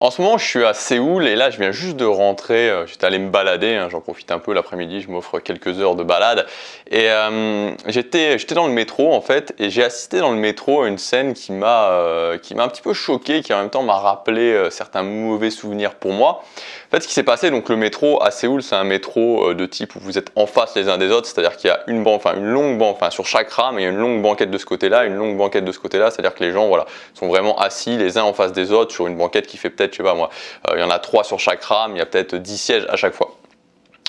En ce moment, je suis à Séoul et là, je viens juste de rentrer. J'étais allé me balader, hein, j'en profite un peu l'après-midi, je m'offre quelques heures de balade. Et j'étais dans le métro en fait, et j'ai assisté dans le métro à une scène qui m'a un petit peu choqué, qui en même temps m'a rappelé certains mauvais souvenirs pour moi. En fait, ce qui s'est passé, donc le métro à Séoul, c'est un métro de type où vous êtes en face les uns des autres, c'est-à-dire qu'il y a une longue banquette, enfin sur chaque rame, il y a une longue banquette de ce côté-là, une longue banquette de ce côté-là, c'est-à-dire que les gens, voilà, sont vraiment assis les uns en face des autres sur une banquette qui fait peut-être, je sais pas moi, il y en a 3 sur chaque rame, il y a peut-être 10 sièges à chaque fois.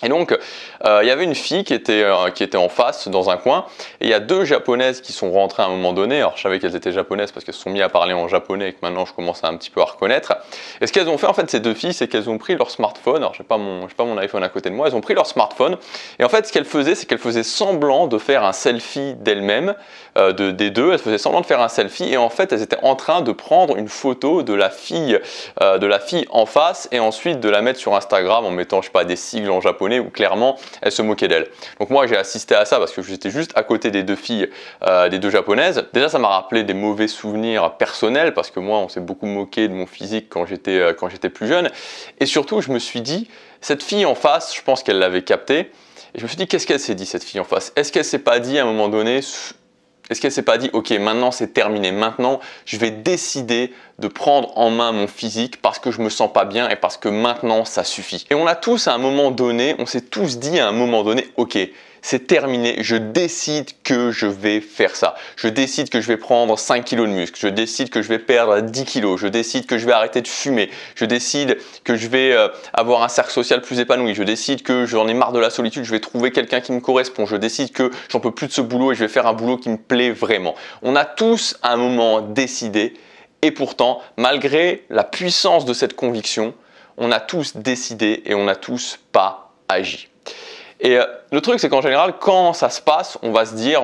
Et donc, il y avait une fille qui était en face, dans un coin, et il y a 2 japonaises qui sont rentrées à un moment donné. Alors, je savais qu'elles étaient japonaises parce qu'elles se sont mises à parler en japonais et que maintenant, je commence un petit peu à reconnaître. Et ce qu'elles ont fait, en fait, ces 2 filles, c'est qu'elles ont pris leur smartphone. Alors, j'ai pas mon iPhone à côté de moi. Elles ont pris leur smartphone. Et en fait, ce qu'elles faisaient, c'est qu'elles faisaient semblant de faire un selfie d'elles-mêmes, des 2. Elles faisaient semblant de faire un selfie. Et en fait, elles étaient en train de prendre une photo de la fille en face et ensuite de la mettre sur Instagram en mettant, je sais pas, des sigles en japonais où clairement elle se moquait d'elle. Donc moi j'ai assisté à ça parce que j'étais juste à côté des 2 filles, des 2 japonaises. Déjà ça m'a rappelé des mauvais souvenirs personnels parce que moi on s'est beaucoup moqué de mon physique quand j'étais plus jeune. Et surtout je me suis dit, cette fille en face, je pense qu'elle l'avait capté. Et je me suis dit, qu'est-ce qu'elle s'est dit cette fille en face? Est-ce qu'elle s'est pas dit à un moment donné, est-ce qu'elle s'est pas dit, ok, maintenant c'est terminé, maintenant je vais décider de prendre en main mon physique parce que je me sens pas bien et parce que maintenant ça suffit. Et on a tous à un moment donné, on s'est tous dit à un moment donné, ok, c'est terminé, je décide que je vais faire ça. Je décide que je vais prendre 5 kilos de muscle, je décide que je vais perdre 10 kilos, je décide que je vais arrêter de fumer, je décide que je vais avoir un cercle social plus épanoui, je décide que j'en ai marre de la solitude, je vais trouver quelqu'un qui me correspond, je décide que j'en peux plus de ce boulot et je vais faire un boulot qui me plaît vraiment. On a tous à un moment décidé et pourtant, malgré la puissance de cette conviction, on a tous décidé et on n'a tous pas agi. Et le truc, c'est qu'en général, quand ça se passe, on va se dire,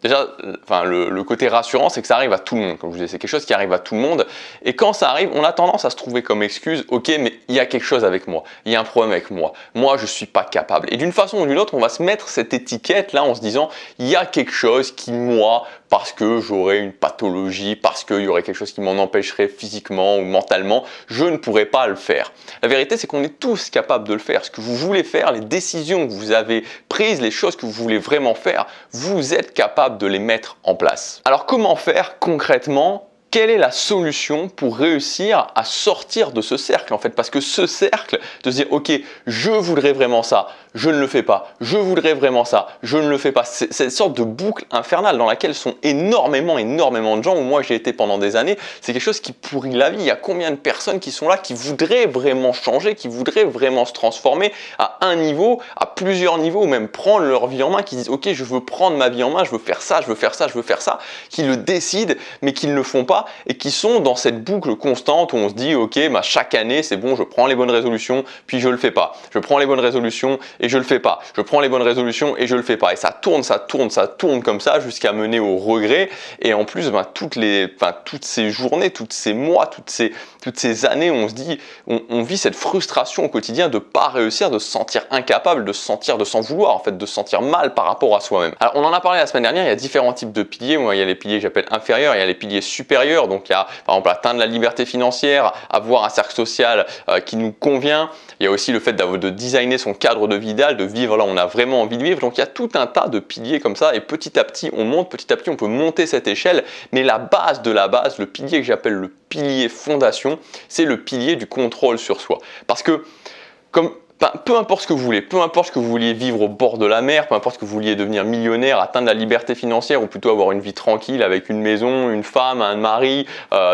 le côté rassurant, c'est que ça arrive à tout le monde. Comme je vous disais, c'est quelque chose qui arrive à tout le monde. Et quand ça arrive, on a tendance à se trouver comme excuse, ok, mais il y a quelque chose avec moi, il y a un problème avec moi, moi je ne suis pas capable. Et d'une façon ou d'une autre, on va se mettre cette étiquette-là en se disant, il y a quelque chose qui, moi, parce que j'aurais une pathologie, parce qu'il y aurait quelque chose qui m'en empêcherait physiquement ou mentalement, je ne pourrais pas le faire. La vérité, c'est qu'on est tous capables de le faire. Ce que vous voulez faire, les décisions que vous avez prises, les choses que vous voulez vraiment faire, vous êtes capable de les mettre en place. Alors comment faire concrètement? Quelle est la solution pour réussir à sortir de ce cercle en fait? Parce que ce cercle, de se dire ok, je voudrais vraiment ça, je ne le fais pas, je voudrais vraiment ça, je ne le fais pas. C'est cette sorte de boucle infernale dans laquelle sont énormément de gens, où moi j'ai été pendant des années. C'est quelque chose qui pourrit la vie. Il y a combien de personnes qui sont là, qui voudraient vraiment changer, qui voudraient vraiment se transformer à un niveau, à plusieurs niveaux, ou même prendre leur vie en main, qui disent ok, je veux prendre ma vie en main, je veux faire ça, je veux faire ça, je veux faire ça, qui le décident mais qui ne le font pas et qui sont dans cette boucle constante où on se dit ok, chaque année c'est bon, je prends les bonnes résolutions puis je le fais pas, je prends les bonnes résolutions et je le fais pas, je prends les bonnes résolutions et je le fais pas, et ça tourne comme ça jusqu'à mener au regret. Et en plus toutes ces journées, tous ces mois, toutes ces années où on se dit, on vit cette frustration au quotidien de pas réussir, de se sentir incapable, de s'en vouloir en fait, de se sentir mal par rapport à soi-même. Alors on en a parlé la semaine dernière, il y a différents types de piliers. Moi, il y a les piliers que j'appelle inférieurs, il y a les piliers supérieurs. Donc il y a par exemple atteindre la liberté financière, avoir un cercle social qui nous convient. Il y a aussi le fait de designer son cadre de vie idéal, de vivre là où on a vraiment envie de vivre. Donc il y a tout un tas de piliers comme ça, et petit à petit on monte, petit à petit on peut monter cette échelle. Mais la base de la base, le pilier que j'appelle le pilier fondation, c'est le pilier du contrôle sur soi. Parce que peu importe ce que vous voulez, peu importe que vous vouliez vivre au bord de la mer, peu importe que vous vouliez devenir millionnaire, atteindre la liberté financière, ou plutôt avoir une vie tranquille avec une maison, une femme, un mari,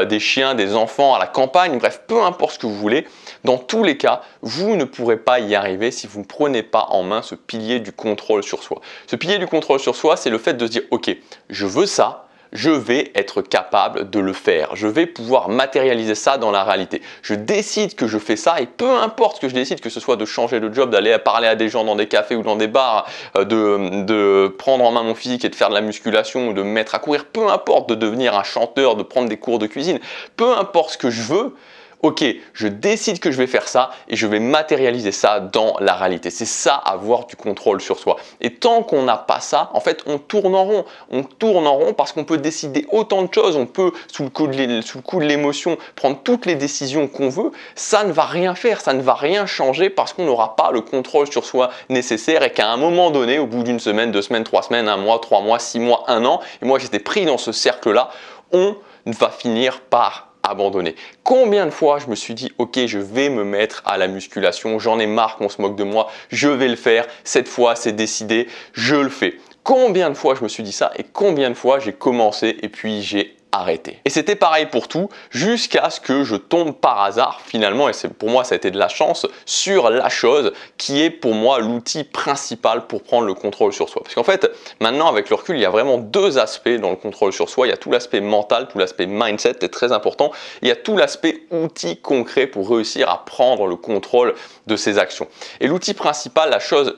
des chiens, des enfants à la campagne, bref, peu importe ce que vous voulez, dans tous les cas, vous ne pourrez pas y arriver si vous ne prenez pas en main ce pilier du contrôle sur soi. Ce pilier du contrôle sur soi, c'est le fait de se dire ok, je veux ça, je vais être capable de le faire. Je vais pouvoir matérialiser ça dans la réalité. Je décide que je fais ça, et peu importe que je décide, que ce soit de changer de job, d'aller parler à des gens dans des cafés ou dans des bars, de prendre en main mon physique et de faire de la musculation ou de me mettre à courir, peu importe, de devenir un chanteur, de prendre des cours de cuisine, peu importe ce que je veux, ok, je décide que je vais faire ça et je vais matérialiser ça dans la réalité. C'est ça, avoir du contrôle sur soi. Et tant qu'on n'a pas ça, en fait, on tourne en rond. On tourne en rond parce qu'on peut décider autant de choses, on peut, sous le coup de l'émotion, prendre toutes les décisions qu'on veut. Ça ne va rien faire, ça ne va rien changer parce qu'on n'aura pas le contrôle sur soi nécessaire et qu'à un moment donné, au bout d'une semaine, 2 semaines, 3 semaines, 1 mois, 3 mois, 6 mois, 1 an, et moi j'étais pris dans ce cercle-là, on va finir par abandonner. Combien de fois je me suis dit ok, je vais me mettre à la musculation, j'en ai marre qu'on se moque de moi, je vais le faire, cette fois c'est décidé, je le fais. Combien de fois je me suis dit ça et combien de fois j'ai commencé et puis j'ai arrêté. Et c'était pareil pour tout jusqu'à ce que je tombe par hasard finalement, et pour moi ça a été de la chance, sur la chose qui est pour moi l'outil principal pour prendre le contrôle sur soi. Parce qu'en fait, maintenant avec le recul, il y a vraiment deux aspects dans le contrôle sur soi. Il y a tout l'aspect mental, tout l'aspect mindset, c'est très important. Il y a tout l'aspect outil concret pour réussir à prendre le contrôle de ses actions. Et l'outil principal, la chose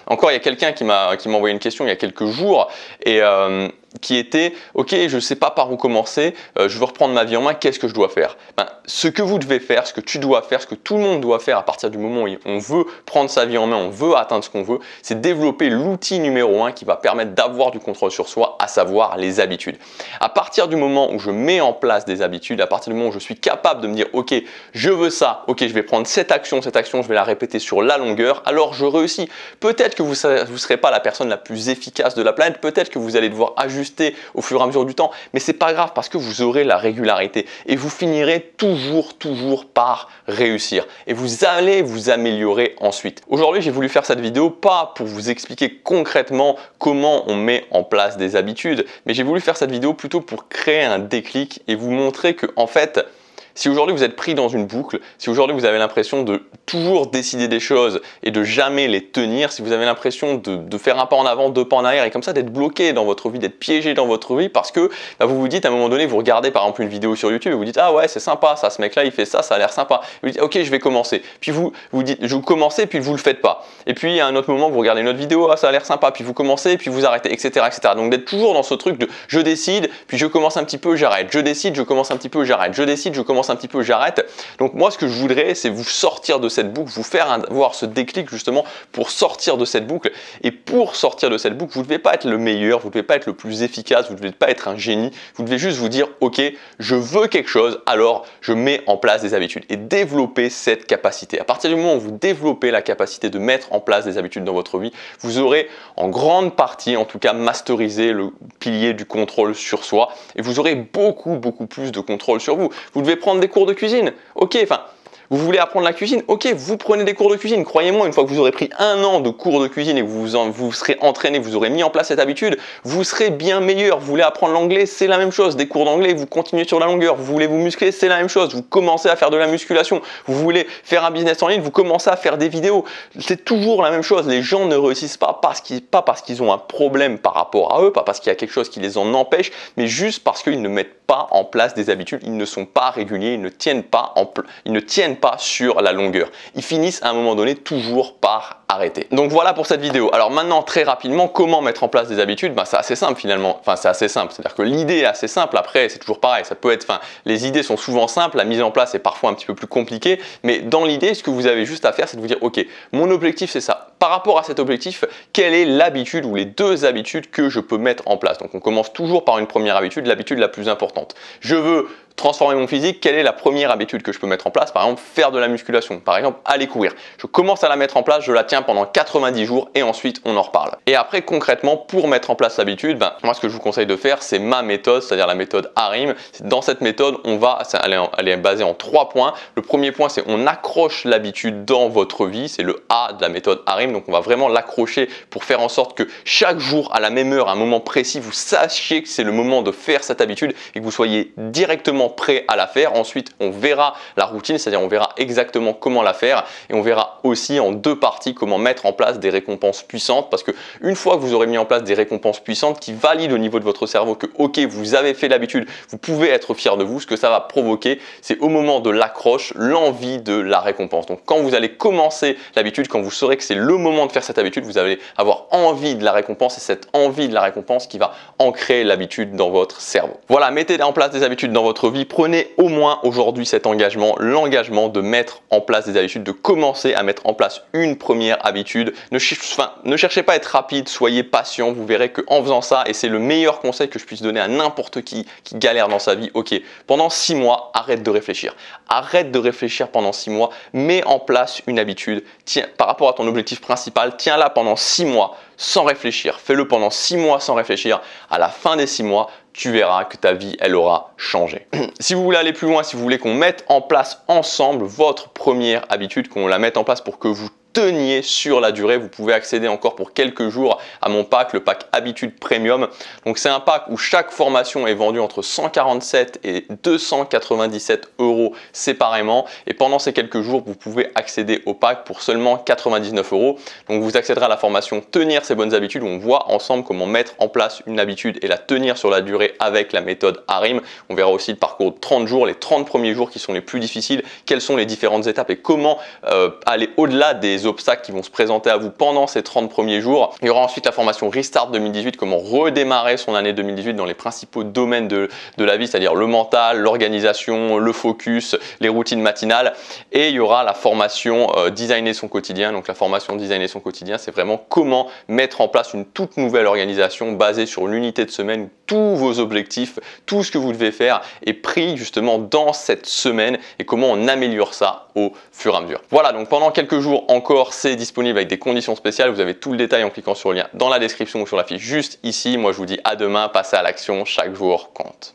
encore il y a quelqu'un qui m'a envoyé une question il y a quelques jours et qui était ok, je ne sais pas par où commencer, je veux reprendre ma vie en main, qu'est-ce que je dois faire? Ce que vous devez faire, ce que tu dois faire, ce que tout le monde doit faire à partir du moment où on veut prendre sa vie en main, on veut atteindre ce qu'on veut, c'est développer l'outil numéro 1 qui va permettre d'avoir du contrôle sur soi, à savoir les habitudes. À partir du moment où je mets en place des habitudes, à partir du moment où je suis capable de me dire ok, je veux ça, ok, je vais prendre cette action, je vais la répéter sur la longueur, alors je réussis. Peut-être que vous ne serez pas la personne la plus efficace de la planète, peut-être que vous allez devoir ajuster au fur et à mesure du temps, mais c'est pas grave parce que vous aurez la régularité et vous finirez toujours par réussir et vous allez vous améliorer ensuite. Aujourd'hui, j'ai voulu faire cette vidéo pas pour vous expliquer concrètement comment on met en place des habitudes, mais j'ai voulu faire cette vidéo plutôt pour créer un déclic et vous montrer que en fait, si aujourd'hui vous êtes pris dans une boucle, si aujourd'hui vous avez l'impression de toujours décider des choses et de jamais les tenir, si vous avez l'impression de faire un pas en avant, 2 pas en arrière et comme ça d'être bloqué dans votre vie, d'être piégé dans votre vie parce que vous vous dites à un moment donné, vous regardez par exemple une vidéo sur YouTube et vous dites ah ouais c'est sympa ça, ce mec là il fait ça, ça a l'air sympa. Et vous dites ok je vais commencer. Puis vous dites je vais commencer puis vous le faites pas. Et puis à un autre moment vous regardez une autre vidéo, ah ça a l'air sympa, puis vous commencez puis vous arrêtez, etc. Donc d'être toujours dans ce truc de je décide, puis je commence un petit peu, j'arrête, je décide, je commence un petit peu, j'arrête, je décide, je commence un petit peu, j'arrête. Donc moi ce que je voudrais c'est vous sortir de cette boucle, vous faire avoir ce déclic justement pour sortir de cette boucle. Et pour sortir de cette boucle, vous ne devez pas être le meilleur, vous ne devez pas être le plus efficace, vous ne devez pas être un génie, vous devez juste vous dire ok, je veux quelque chose, alors je mets en place des habitudes et développer cette capacité. À partir du moment où vous développez la capacité de mettre en place des habitudes dans votre vie, vous aurez en grande partie en tout cas masterisé le pilier du contrôle sur soi et vous aurez beaucoup plus de contrôle sur vous. Vous devez prendre des cours de cuisine, ok, vous voulez apprendre la cuisine? Ok, vous prenez des cours de cuisine. Croyez-moi, une fois que vous aurez pris 1 an de cours de cuisine et que vous serez entraîné, vous aurez mis en place cette habitude, vous serez bien meilleur. Vous voulez apprendre l'anglais, c'est la même chose. Des cours d'anglais, vous continuez sur la longueur. Vous voulez vous muscler, c'est la même chose. Vous commencez à faire de la musculation. Vous voulez faire un business en ligne, vous commencez à faire des vidéos. C'est toujours la même chose. Les gens ne réussissent pas parce qu'ils ont un problème par rapport à eux, pas parce qu'il y a quelque chose qui les en empêche, mais juste parce qu'ils ne mettent pas en place des habitudes, ils ne sont pas réguliers, ils ne tiennent pas sur la longueur. Ils finissent à un moment donné toujours par arrêter. Donc voilà pour cette vidéo. Alors maintenant très rapidement, comment mettre en place des habitudes? C'est assez simple finalement. Enfin c'est assez simple, c'est-à-dire que l'idée est assez simple. Après c'est toujours pareil, ça peut être, les idées sont souvent simples, la mise en place est parfois un petit peu plus compliquée, mais dans l'idée ce que vous avez juste à faire c'est de vous dire ok, mon objectif c'est ça. Par rapport à cet objectif, quelle est l'habitude ou les 2 habitudes que je peux mettre en place? Donc on commence toujours par une première habitude, l'habitude la plus importante. Je veux transformer mon physique, quelle est la première habitude que je peux mettre en place? Par exemple, faire de la musculation, par exemple, aller courir. Je commence à la mettre en place, je la tiens pendant 90 jours et ensuite on en reparle. Et après, concrètement, pour mettre en place l'habitude, moi ce que je vous conseille de faire, c'est ma méthode, c'est-à-dire la méthode ARIM. Dans cette méthode, elle est basée en 3 points. Le premier point, c'est on accroche l'habitude dans votre vie, c'est le A de la méthode ARIM. Donc on va vraiment l'accrocher pour faire en sorte que chaque jour, à la même heure, à un moment précis, vous sachiez que c'est le moment de faire cette habitude et que vous soyez directement prêt à la faire. Ensuite, on verra la routine, c'est-à-dire on verra exactement comment la faire et on verra aussi en 2 parties comment mettre en place des récompenses puissantes parce que une fois que vous aurez mis en place des récompenses puissantes qui valident au niveau de votre cerveau que ok, vous avez fait l'habitude, vous pouvez être fier de vous, ce que ça va provoquer, c'est au moment de l'accroche, l'envie de la récompense. Donc quand vous allez commencer l'habitude, quand vous saurez que c'est le moment de faire cette habitude, vous allez avoir envie de la récompense et cette envie de la récompense qui va ancrer l'habitude dans votre cerveau. Voilà, mettez en place des habitudes dans votre vie. vie, prenez au moins aujourd'hui cet engagement, l'engagement de mettre en place des habitudes, de commencer à mettre en place une première habitude. Ne cherchez pas à être rapide, soyez patient, vous verrez qu'en faisant ça, et c'est le meilleur conseil que je puisse donner à n'importe qui galère dans sa vie, ok, pendant 6 mois, arrête de réfléchir. Arrête de réfléchir pendant 6 mois, mets en place une habitude, tiens, par rapport à ton objectif principal, tiens-la pendant 6 mois sans réfléchir. Fais-le pendant 6 mois sans réfléchir. À la fin des 6 mois, tu verras que ta vie, elle aura changé. Si vous voulez aller plus loin, si vous voulez qu'on mette en place ensemble votre première habitude, qu'on la mette en place pour que vous teniez sur la durée, vous pouvez accéder encore pour quelques jours à mon pack, le pack Habitude Premium. Donc c'est un pack où chaque formation est vendue entre 147 et 297 € séparément. Et pendant ces quelques jours, vous pouvez accéder au pack pour seulement 99 €. Donc vous accéderez à la formation Tenir ses bonnes habitudes où on voit ensemble comment mettre en place une habitude et la tenir sur la durée avec la méthode ARIM. On verra aussi le parcours de 30 jours, les 30 premiers jours qui sont les plus difficiles, quelles sont les différentes étapes et comment aller au-delà des obstacles qui vont se présenter à vous pendant ces 30 premiers jours. Il y aura ensuite la formation Restart 2018, comment redémarrer son année 2018 dans les principaux domaines de la vie, c'est-à-dire le mental, l'organisation, le focus, les routines matinales. Et il y aura la formation Designer son quotidien. Donc la formation Designer son quotidien, c'est vraiment comment mettre en place une toute nouvelle organisation basée sur l'unité de semaine où tous vos objectifs, tout ce que vous devez faire est pris justement dans cette semaine et comment on améliore ça au fur et à mesure. Voilà, donc pendant quelques jours encore, c'est disponible avec des conditions spéciales. Vous avez tout le détail en cliquant sur le lien dans la description ou sur la fiche juste ici. Moi, je vous dis à demain, passez à l'action, chaque jour compte.